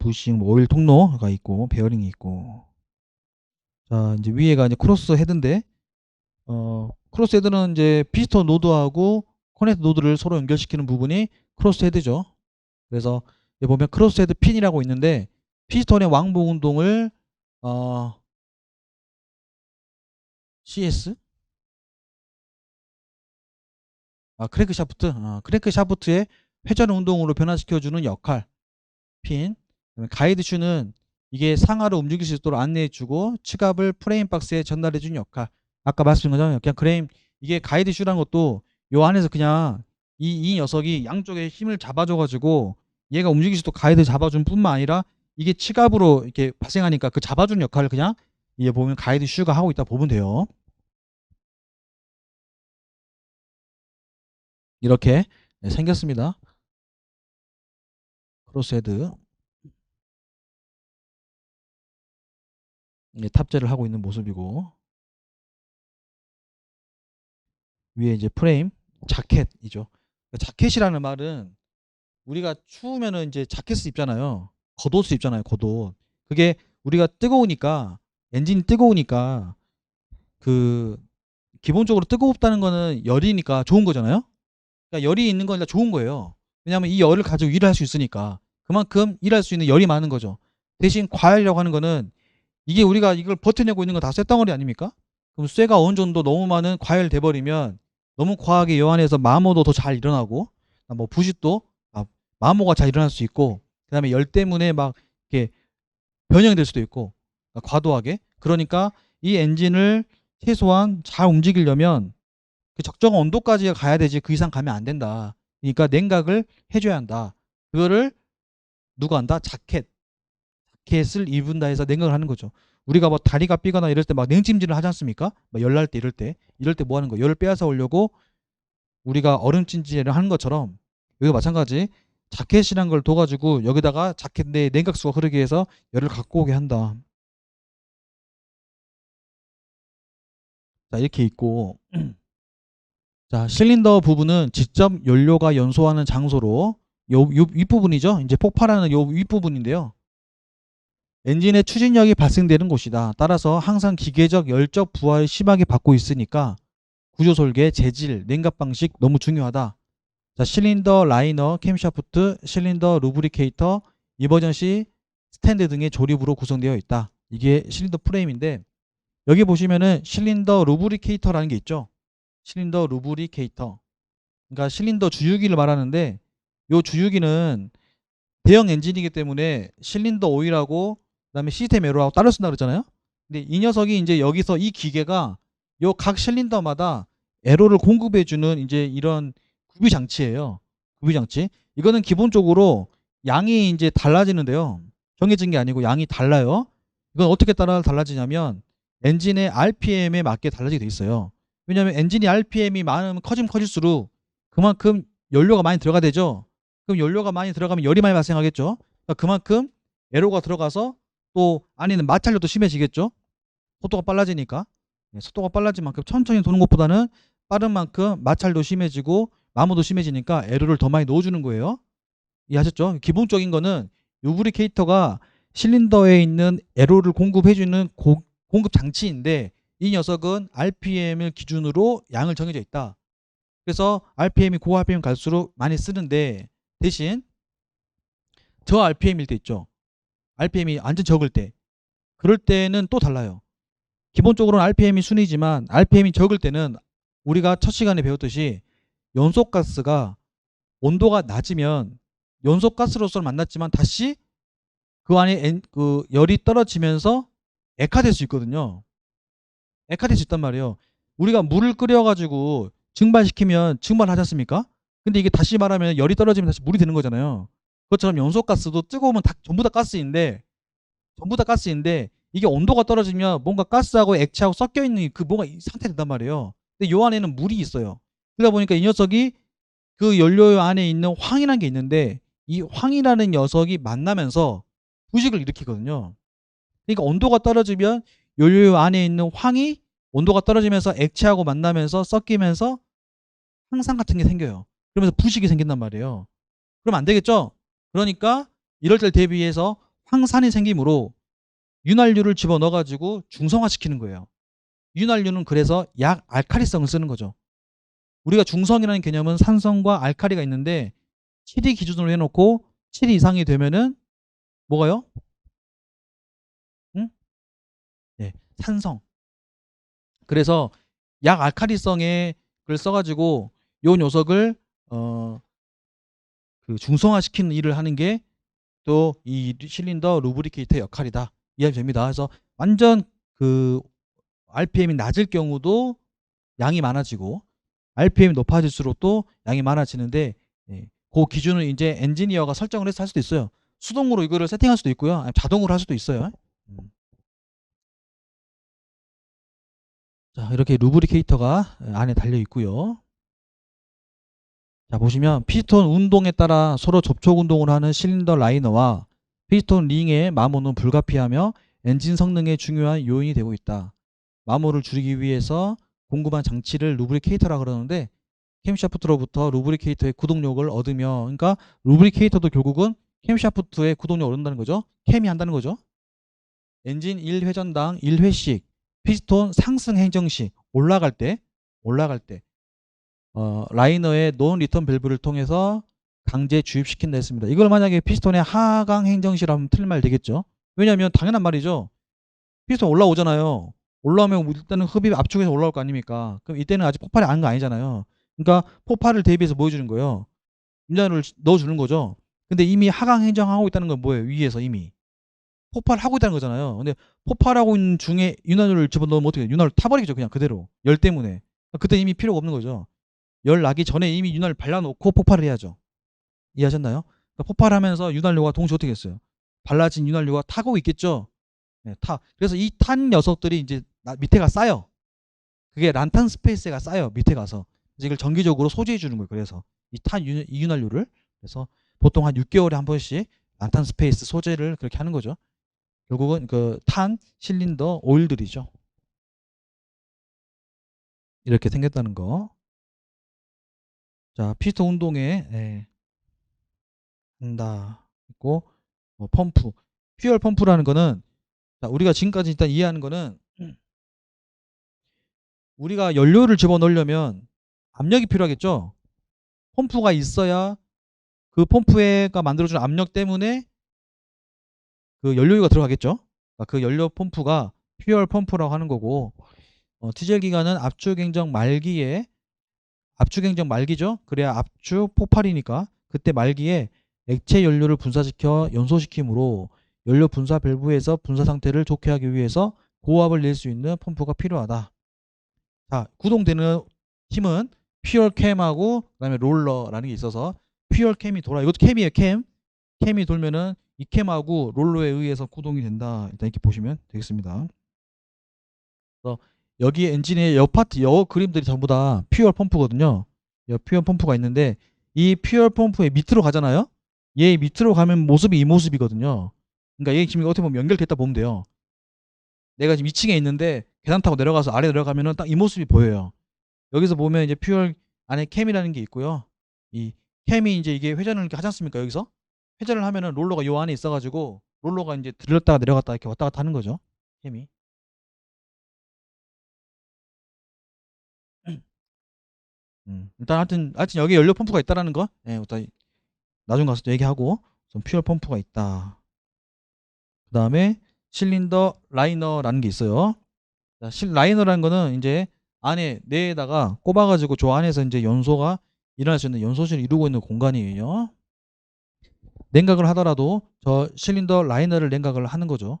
부싱, 뭐 오일 통로가 있고 베어링이 있고. 자, 이제 위에가 이제 크로스 헤드인데 크로스 헤드는 이제 피스톤 노드하고 커넥터 노드를 서로 연결시키는 부분이 크로스 헤드죠. 그래서 여기 보면 크로스 헤드 핀이라고 있는데 피스톤의 왕복 운동을 CS? 크랭크 샤프트. 크랭크 샤프트의 회전 운동으로 변화시켜주는 역할. 핀. 그다음에 가이드 슈는 이게 상하로 움직일 수 있도록 안내해주고 측압을 프레임 박스에 전달해주는 역할. 아까 말씀드린 것처럼 그냥 프레임, 이게 가이드 슈라는 것도 요 안에서 그냥 이 녀석이 양쪽에 힘을 잡아줘가지고 얘가 움직일 수 있도록 가이드 잡아준 뿐만 아니라 이게 측압으로 이렇게 발생하니까 그 잡아주는 역할을 그냥 이게 보면 가이드 슈가 하고 있다 보면 돼요. 이렇게 생겼습니다. 크로스헤드. 탑재를 하고 있는 모습이고, 위에 이제 프레임, 자켓이죠. 자켓이라는 말은 우리가 추우면은 이제 자켓을 입잖아요. 겉옷을 입잖아요. 겉옷. 그게 우리가 뜨거우니까, 엔진이 뜨거우니까 그 기본적으로 뜨겁다는 거는 열이니까 좋은 거잖아요. 그러니까 열이 있는 건 좋은 거예요. 왜냐하면 이 열을 가지고 일을 할 수 있으니까 그만큼 일할 수 있는 열이 많은 거죠. 대신 과열이라고 하는 거는 이게 우리가 이걸 버텨내고 있는 건 다 쇳덩어리 아닙니까? 그럼 쇠가 어느 정도 너무 많은 과열돼 버리면 너무 과하게 요 안에서 마모도 더 잘 일어나고, 뭐 부식도 마모가 잘 일어날 수 있고, 그다음에 열 때문에 막 이렇게 변형이 될 수도 있고, 과도하게. 그러니까 이 엔진을 최소한 잘 움직이려면 그 적정한 온도까지 가야 되지 그 이상 가면 안 된다. 그러니까 냉각을 해줘야 한다. 그거를 누가 한다? 자켓을 입은다 해서 냉각을 하는 거죠. 우리가 뭐 다리가 삐거나 이럴 때 막 냉찜질을 하지 않습니까? 막 열날 때 이럴 때 뭐 하는 거? 열을 빼앗아 오려고 우리가 얼음찜질을 하는 것처럼 여기 마찬가지 자켓이란 걸 둬가지고 여기다가 자켓 내 냉각수가 흐르게 해서 열을 갖고 오게 한다. 자, 이렇게 있고, 자, 실린더 부분은 직접 연료가 연소하는 장소로 요 윗부분이죠. 이제 폭발하는 요 윗부분인데요. 엔진의 추진력이 발생되는 곳이다. 따라서 항상 기계적 열적 부하를 심하게 받고 있으니까 구조 설계, 재질, 냉각 방식 너무 중요하다. 자, 실린더 라이너, 캠샤프트, 실린더 루브리케이터, 이머전시 스탠드 등의 조립으로 구성되어 있다. 이게 실린더 프레임인데 여기 보시면은 실린더 루브리케이터라는 게 있죠. 실린더 루브리케이터. 그러니까 실린더 주유기를 말하는데 이 주유기는 대형 엔진이기 때문에 실린더 오일하고 그다음에 시스템 에어로하고 따로 쓴다 그랬잖아요. 근데 이 녀석이 이제 여기서 이 기계가 요 각 실린더마다 에어를 공급해 주는 이제 이런 구비 장치예요. 구비 장치. 이거는 기본적으로 양이 이제 달라지는데요. 정해진 게 아니고 양이 달라요. 이건 어떻게 따라 달라지냐면 엔진의 RPM에 맞게 달라지게 돼 있어요. 왜냐하면 엔진이 RPM이 많으면 커지면 커질수록 그만큼 연료가 많이 들어가야 되죠. 그럼 연료가 많이 들어가면 열이 많이 발생하겠죠. 그러니까 그만큼 에로가 들어가서 또 안에는 마찰력도 심해지겠죠. 속도가 빨라지니까. 속도가 빨라진 만큼 천천히 도는 것보다는 빠른 만큼 마찰도 심해지고 마모도 심해지니까 에로를 더 많이 넣어주는 거예요. 이해하셨죠? 기본적인 거는 루브리케이터가 실린더에 있는 에로를 공급해주는 공급 장치인데 이 녀석은 RPM을 기준으로 양을 정해져 있다. 그래서 RPM이 고 RPM 갈수록 많이 쓰는데 대신 저 RPM일 때 있죠. RPM이 완전 적을 때. 그럴 때는 또 달라요. 기본적으로는 RPM이 순위지만 RPM이 적을 때는 우리가 첫 시간에 배웠듯이 연소가스가 온도가 낮으면 연소가스로서 만났지만 다시 그 안에 그 열이 떨어지면서 액화될 수 있거든요. 액화될 수 있단 말이에요. 우리가 물을 끓여가지고 증발시키면 증발하지 않습니까? 근데 이게 다시 말하면 열이 떨어지면 다시 물이 되는 거잖아요. 그것처럼 연소가스도 뜨거우면 전부 다 가스인데 이게 온도가 떨어지면 뭔가 가스하고 액체하고 섞여 있는 그 뭔가 상태 된단 말이에요. 근데 요 안에는 물이 있어요. 그러다 보니까 이 녀석이 그 연료 안에 있는 황이라는 게 있는데 이 황이라는 녀석이 만나면서 부식을 일으키거든요. 그러니까 온도가 떨어지면 연료 안에 있는 황이 온도가 떨어지면서 액체하고 만나면서 섞이면서 항상 같은 게 생겨요. 그러면서 부식이 생긴단 말이에요. 그럼 안 되겠죠? 그러니까 이럴 때 대비해서 황산이 생기므로 윤활유를 집어넣어 가지고 중성화시키는 거예요. 윤활유는 그래서 약 알칼리성을 쓰는 거죠. 우리가 중성이라는 개념은 산성과 알칼리가 있는데 7이 기준으로 해놓고 7 이상이 되면은 뭐가요? 응? 네, 산성. 그래서 약 알칼리성의 걸 써가지고 요 녀석을 그 중성화시키는 일을 하는 게 또 이 실린더 루브리케이터 역할이다. 이해가 됩니다. 그래서 완전 그 RPM이 낮을 경우도 양이 많아지고 RPM이 높아질수록 또 양이 많아지는데 그 기준을 이제 엔지니어가 설정을 해서 할 수도 있어요. 수동으로 이거를 세팅할 수도 있고요. 아니면 자동으로 할 수도 있어요. 자, 이렇게 루브리케이터가 안에 달려 있고요. 자, 보시면 피스톤 운동에 따라 서로 접촉 운동을 하는 실린더 라이너와 피스톤 링의 마모는 불가피하며 엔진 성능에 중요한 요인이 되고 있다. 마모를 줄이기 위해서 공급한 장치를 루브리케이터라 그러는데 캠샤프트로부터 루브리케이터의 구동력을 얻으며, 그러니까 루브리케이터도 결국은 캠샤프트의 구동력을 얻는다는 거죠. 캠이 한다는 거죠. 엔진 1회전당 1회씩 피스톤 상승 행정 시 올라갈 때 라이너의 논 리턴 밸브를 통해서 강제 주입시킨다 했습니다. 이걸 만약에 피스톤의 하강 행정시라면 틀린 말 되겠죠. 왜냐하면 당연한 말이죠. 피스톤 올라오잖아요. 올라오면 일단은 흡입 압축해서 올라올 거 아닙니까? 그럼 이때는 아직 폭발이 안 한 거 아니잖아요. 그러니까 폭발을 대비해서 뭐 해주는 거예요? 윤활유를 넣어주는 거죠. 근데 이미 하강 행정하고 있다는 건 뭐예요? 위에서 이미 폭발하고 있다는 거잖아요. 근데 폭발하고 있는 중에 윤활유를 집어넣으면 어떻게 해요? 윤활유 타버리겠죠. 그냥 그대로. 열 때문에. 그때 이미 필요가 없는 거죠. 열 나기 전에 이미 윤활유 발라놓고 폭발을 해야죠. 이해하셨나요? 그러니까 폭발하면서 윤활유가 동시에 어떻게 했어요? 발라진 윤활유가 타고 있겠죠. 네, 그래서 이 탄 녀석들이 이제 밑에가 쌓여. 그게 란탄 스페이스가 쌓여 밑에 가서. 그래서 이걸 정기적으로 소지해 주는 거예요. 그래서 이 윤활유를 그래서 보통 한 6개월에 한 번씩 란탄 스페이스 소재를 그렇게 하는 거죠. 결국은 그 탄 실린더 오일들이죠. 이렇게 생겼다는 거. 자, 피스톤 운동에 한다 있고 펌프, 퓨얼 펌프라는 거는 자, 우리가 지금까지 일단 이해하는 거는 우리가 연료를 집어넣으려면 압력이 필요하겠죠. 펌프가 있어야 그 펌프가 만들어주는 압력 때문에 그 연료가 들어가겠죠. 그러니까 그 연료 펌프가 퓨얼 펌프라고 하는 거고 디젤 기관은 압축행정 말기죠. 그래야 압축 폭발이니까 그때 말기에 액체 연료를 분사시켜 연소시키므로 연료 분사 밸브에서 분사 상태를 좋게 하기 위해서 고압을 낼 수 있는 펌프가 필요하다. 자, 구동되는 힘은 퓨얼 캠하고 그다음에 롤러라는 게 있어서 퓨얼 캠이 돌아. 이것도 캠이에요. 캠이 돌면은 이 캠하고 롤러에 의해서 구동이 된다. 일단 이렇게 보시면 되겠습니다. 그래서 여기 엔진의 여 파트, 여 그림들이 전부 다 퓨얼 펌프거든요. 퓨얼 펌프가 있는데 이 퓨얼 펌프의 밑으로 가잖아요. 얘 밑으로 가면 모습이 이 모습이거든요. 그러니까 얘 지금 어떻게 보면 연결됐다 보면 돼요. 내가 지금 2층에 있는데 계단 타고 내려가서 아래 내려가면은 딱 이 모습이 보여요. 여기서 보면 이제 퓨얼 안에 캠이라는 게 있고요. 이 캠이 이제 이게 회전을 이렇게 하지 않습니까? 여기서 회전을 하면은 롤러가 요 안에 있어가지고 롤러가 이제 들렸다가 내려갔다 이렇게 왔다 갔다 하는 거죠. 캠이. 일단 하여튼 여기 연료 펌프가 있다라는 거. 예, 일단 나중 가서 또 얘기하고 좀 퓨얼 펌프가 있다. 그 다음에 실린더 라이너라는 게 있어요. 자, 라이너라는 거는 이제 안에 내에다가 꼽아가지고 저 안에서 이제 연소가 일어날 수 있는 연소실을 이루고 있는 공간이에요. 냉각을 하더라도 저 실린더 라이너를 냉각을 하는 거죠.